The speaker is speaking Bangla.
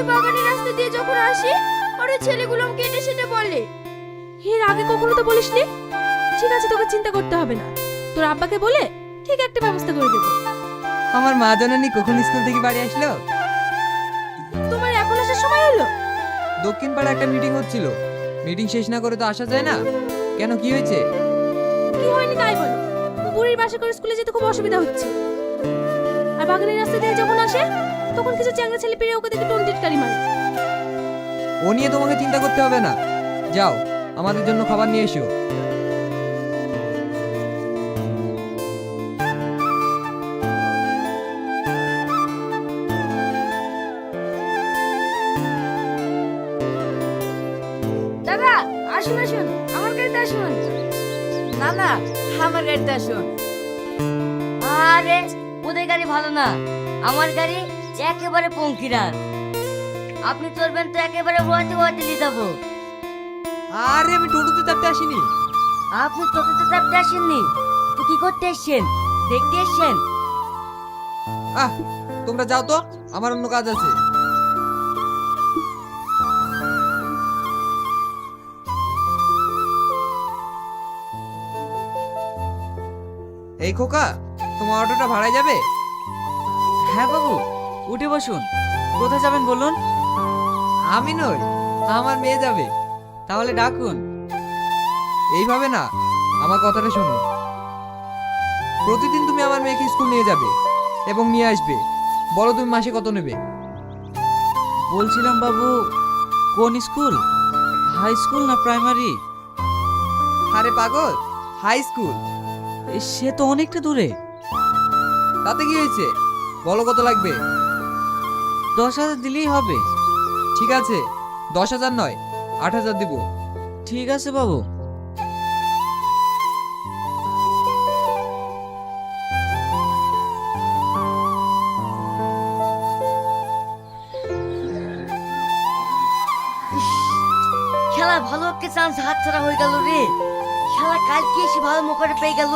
ওই বাগানের রাস্তা দিয়ে যখন আসি আর ওই ছেলেগুলো আমাকে এটা সেটা বলে। এর আগে কখনো তো বলিসনি। ঠিক আছে, তোকে চিন্তা করতে হবে না, তোর আব্বাকে বলে ঠিক একটা ব্যবস্থা করে দেবো। আমার মা জননী কখন স্কুল থেকে বাড়ি আসলো? তোমার এখন আসার সময় হলো? দক্ষিণ পাড়া একটা মিটিং হচ্ছিল, মিটিং শেষ না করে তো আসা যায় না। কেন, কি হয়েছে? কি হয়নি তাই বলো। বুড়ির বাসা করে স্কুলে যেতে খুব অসুবিধা হচ্ছে। আর বাগানের রাস্তা দিয়ে যখন আসে তখন কিছু চ্যাংড়া ছেলে পেরে ওকে দেখে টোন টিটকারি মারে। ও নিয়ে তোমাকে চিন্তা করতে হবে না। যাও, আমাদের জন্য খাবার নিয়ে এসো। দাদা আসুন আসুন, আমার গাড়িতে আসুন। না না, আমার গাড়িতে আসুন। আরে ওদের গাড়ি ভালো না, আমার গাড়ি একেবারে পঙ্কিরান। আপনি চলবেন তো একেবারে ওয়াতে ওয়াতে নিয়ে যাবো। আরে আমি টোটোতে চাপতে আসিনি। আপনি টোটোতে চাপতে আসেননি তো কি করতে এসছেন? দেখতে এসছেন? আহ, তোমরা যাও তো, আমার অন্য কাজ আছে। এই খোকা, তোমার অটোটা ভাড়ায় যাবে? হ্যাঁ বাবু, উঠে বসুন। কোথায় যাবেন বলুন? আমি নই, আমার মেয়ে যাবে। তাহলে ডাকুন। এইভাবে না, আমার কথাটা শোনো। প্রতিদিন তুমি আমার মেয়েকে স্কুল নিয়ে যাবে এবং নিয়ে আসবে। বলো তুমি মাসে কত নেবে? বলছিলাম বাবু, কোন স্কুল? হাই স্কুল না প্রাইমারি? আরে পাগল, হাই স্কুল। সে তো অনেকটা দূরে। তাতে কি হয়েছে, বলো কত লাগবে? 10,000 দিলেই হবে। ঠিক আছে, 10,000 নয়, 8,000 দিব। ঠিক আছে বাবু। খেলা ভালো একটা চান্স হাতছাড়া হয়ে গেল রে। খেলা কালকে এসে ভালো মোকাটে পেয়ে গেল।